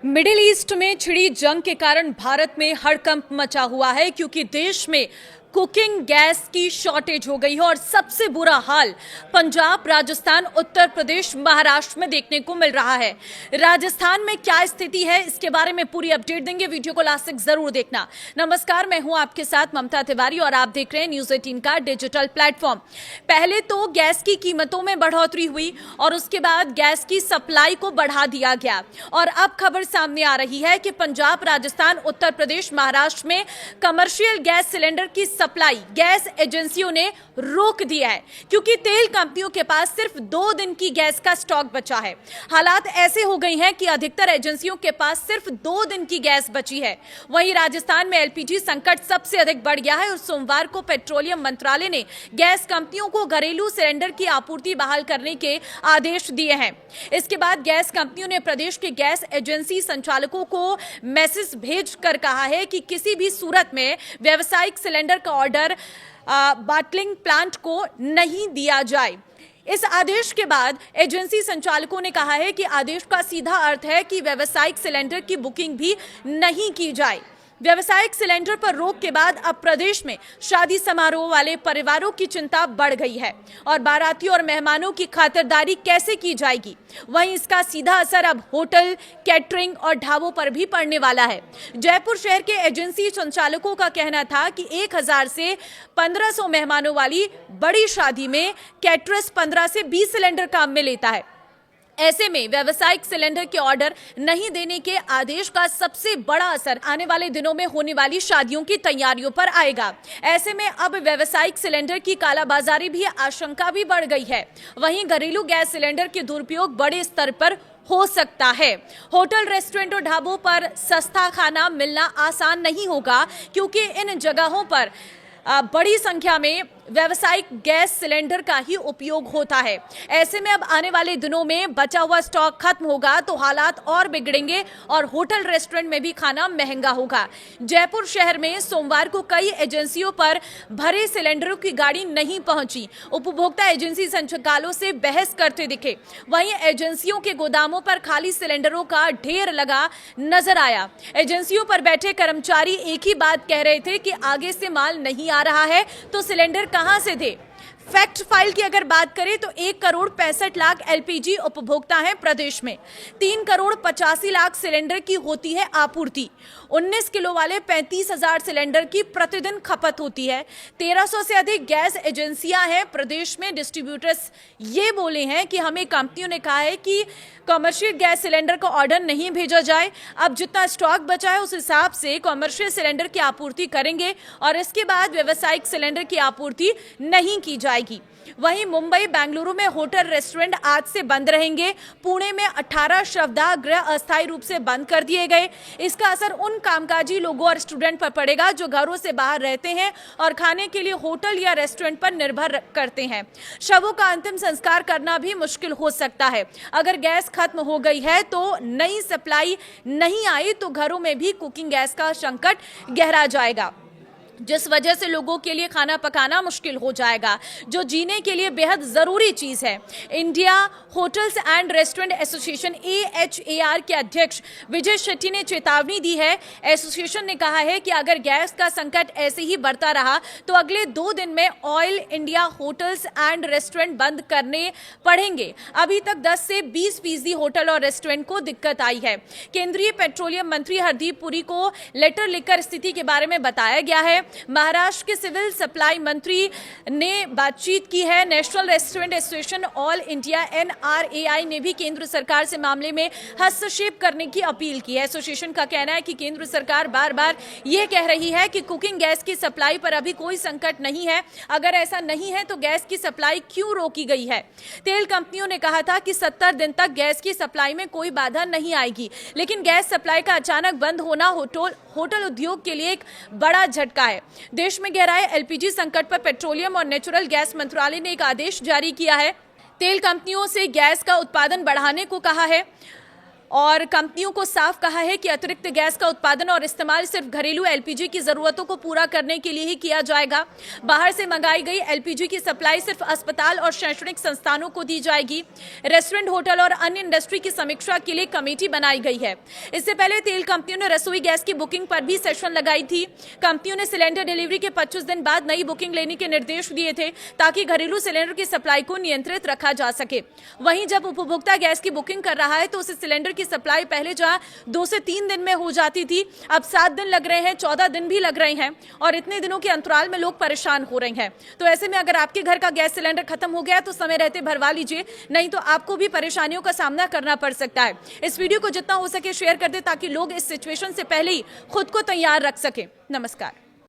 Middle east में छिड़ी जंग के कारण भारत में हड़कंप मचा हुआ है क्योंकि देश में कुकिंग गैस की शॉर्टेज हो गई है और सबसे बुरा हाल पंजाब, राजस्थान, उत्तर प्रदेश, महाराष्ट्र में देखने को मिल रहा है। राजस्थान में क्या स्थिति है इसके बारे में पूरी अपडेट देंगे, वीडियो को लास्ट तक जरूर देखना। नमस्कार, मैं हूं आपके साथ ममता तिवारी और आप देख रहे हैं न्यूज 18 का डिजिटल प्लेटफॉर्म। पहले तो गैस की कीमतों में बढ़ोतरी हुई और उसके बाद गैस की सप्लाई को बढ़ा दिया गया और अब खबर सामने आ रही है कि पंजाब, राजस्थान, उत्तर प्रदेश, महाराष्ट्र में कमर्शियल गैस सिलेंडर की सप्लाई गैस एजेंसियों ने रोक दिया है क्योंकि तेल कंपनियों के पास सिर्फ 2 दिन की गैस का स्टॉक बचा है। हालात ऐसे हो गए हैं कि अधिकतर एजेंसियों के पास सिर्फ 2 दिन की गैस बची है। वहीं राजस्थान में एलपीजी संकट सबसे अधिक बढ़ गया है और सोमवार को पेट्रोलियम मंत्रालय ने गैस कंपनियों को घरेलू सिलेंडर की आपूर्ति बहाल करने के आदेश दिए हैं। इसके बाद गैस कंपनियों ने प्रदेश के गैस एजेंसी संचालकों को मैसेज भेजकर कहा है कि किसी भी सूरत में व्यावसायिक सिलेंडर का ऑर्डर बॉटलिंग प्लांट को नहीं दिया जाए। इस आदेश के बाद एजेंसी संचालकों ने कहा है कि आदेश का सीधा अर्थ है कि व्यावसायिक सिलेंडर की बुकिंग भी नहीं की जाए। व्यावसायिक सिलेंडर पर रोक के बाद अब प्रदेश में शादी समारोह वाले परिवारों की चिंता बढ़ गई है और बारातियों और मेहमानों की खातिरदारी कैसे की जाएगी। वहीं इसका सीधा असर अब होटल, कैटरिंग और ढाबों पर भी पड़ने वाला है। जयपुर शहर के एजेंसी संचालकों का कहना था कि 1000 से 1500 मेहमानों वाली बड़ी शादी में कैटरर्स 15 से 20 सिलेंडर काम में लेता है। ऐसे में व्यावसायिक सिलेंडर के ऑर्डर नहीं देने के आदेश का सबसे बड़ा असर आने वाले दिनों में होने वाली शादियों की तैयारियों पर आएगा। ऐसे में अब व्यावसायिक सिलेंडर की कालाबाजारी भी आशंका भी बढ़ गई है। वहीं घरेलू गैस सिलेंडर के दुरुपयोग बड़े स्तर पर हो सकता है। होटल, रेस्टोरेंट और ढाबों पर सस्ता खाना मिलना आसान नहीं होगा क्योंकि इन जगहों पर बड़ी संख्या में व्यावसायिक गैस सिलेंडर का ही उपयोग होता है। ऐसे में अब आने वाले दिनों में बचा हुआ स्टॉक खत्म होगा तो हालात और बिगड़ेंगे और होटल, रेस्टोरेंट में भी खाना महंगा होगा। जयपुर शहर में सोमवार को कई एजेंसियों पर भरे सिलेंडरों की गाड़ी नहीं पहुंची। उपभोक्ता एजेंसी संचालकों से बहस करते दिखे। वहीं एजेंसियों के गोदामों पर खाली सिलेंडरों का ढेर लगा नजर आया। एजेंसियों पर बैठे कर्मचारी एक ही बात कह रहे थे कि आगे से माल नहीं आ रहा है तो सिलेंडर कहां से दे। फैक्ट फाइल की अगर बात करें तो 1 करोड़ 65 लाख एलपीजी उपभोक्ता हैं प्रदेश में। 3 करोड़ 85 लाख सिलेंडर की होती है आपूर्ति। 19 किलो वाले 35,000 सिलेंडर की प्रतिदिन खपत होती है। 1300 से अधिक गैस एजेंसियां हैं प्रदेश में। डिस्ट्रीब्यूटर्स ये बोले हैं कि हमें कंपनियों ने कहा है कि कमर्शियल गैस सिलेंडर का ऑर्डर नहीं भेजा जाए। अब जितना स्टॉक बचा है उस हिसाब से कमर्शियल सिलेंडर की आपूर्ति करेंगे और इसके बाद व्यावसायिक सिलेंडर की आपूर्ति नहीं की जाएगी। वहीं मुंबई, बेंगलुरु में होटल, रेस्टोरेंट आज से बंद रहेंगे। पुणे में 18 शवदाह गृह अस्थायी रूप से बंद कर दिए गए। इसका असर उन कामकाजी लोगों और स्टूडेंट पर पड़ेगा जो घरों से बाहर रहते हैं और खाने के लिए होटल या रेस्टोरेंट पर निर्भर करते हैं। शवों का अंतिम संस्कार करना भी मुश्किल हो सकता है। अगर गैस खत्म हो गई है तो नई सप्लाई नहीं आई तो घरों में भी कुकिंग गैस का संकट गहरा जाएगा, जिस वजह से लोगों के लिए खाना पकाना मुश्किल हो जाएगा, जो जीने के लिए बेहद जरूरी चीज है। India hotels and restaurant association AHAR के अध्यक्ष विजय शेट्टी ने चेतावनी दी है। एसोसिएशन ने कहा है कि अगर गैस का संकट ऐसे ही बढ़ता रहा तो अगले 2 दिन में oil India hotels and restaurant बंद करने पड़ेंगे। अभी तक 10 से 20% होटल और रेस्टोरेंट को दिक्कत आई है। केंद्रीय पेट्रोलियम मंत्री हरदीप पुरी को लेटर लिखकर स्थिति के बारे में बताया गया है। महाराष्ट्र के सिविल सप्लाई मंत्री ने बातचीत की है। National restaurant association all India NRAI ने भी केंद्र सरकार से मामले में हस्तक्षेप करने की अपील की है। एसोसिएशन का कहना है कि केंद्र सरकार बार बार यह कह रही है कि कुकिंग गैस की सप्लाई पर अभी कोई संकट नहीं है। अगर ऐसा नहीं है तो गैस की सप्लाई क्यों रोकी गई है। तेल कंपनियों ने कहा था कि 70 दिन तक गैस की सप्लाई में कोई बाधा नहीं आएगी, लेकिन गैस सप्लाई का अचानक बंद होना होटल उद्योग के लिए एक बड़ा झटका है। देश में गहराए एलपीजी संकट पर पेट्रोलियम और नेचुरल गैस मंत्रालय ने एक आदेश जारी किया है। तेल कंपनियों से गैस का उत्पादन बढ़ाने को कहा है और कंपनियों को साफ कहा है कि अतिरिक्त गैस का उत्पादन और इस्तेमाल सिर्फ घरेलू एलपीजी की जरूरतों को पूरा करने के लिए ही किया जाएगा। बाहर से मंगाई गई एलपीजी की सप्लाई सिर्फ अस्पताल और शैक्षणिक संस्थानों को दी जाएगी। रेस्टोरेंट, होटल और अन्य इंडस्ट्री की समीक्षा के लिए कमेटी बनाई गई है। इससे पहले तेल कंपनियों ने रसोई गैस की बुकिंग पर भी सेशन लगाई थी। कंपनियों ने सिलेंडर डिलीवरी के 25 दिन बाद नई बुकिंग लेने के निर्देश दिए थे ताकि घरेलू सिलेंडर की सप्लाई को नियंत्रित रखा जा सके। वहीं जब उपभोक्ता गैस की बुकिंग कर रहा है तो उसे सिलेंडर की सप्लाई पहले जहां 2 से 3 दिन में हो जाती थी, अब 7 दिन लग रहे हैं, 14 दिन भी लग रहे हैं और इतने दिनों के अंतराल में लोग परेशान हो रहे हैं। तो ऐसे में अगर आपके घर का गैस सिलेंडर खत्म हो गया तो समय रहते भरवा लीजिए, नहीं तो आपको भी परेशानियों का सामना करना पड़ सकता है। इस वीडियो को जितना हो सके शेयर कर दे ताकि लोग इस सिचुएशन से पहले ही खुद को तैयार रख सके। नमस्कार।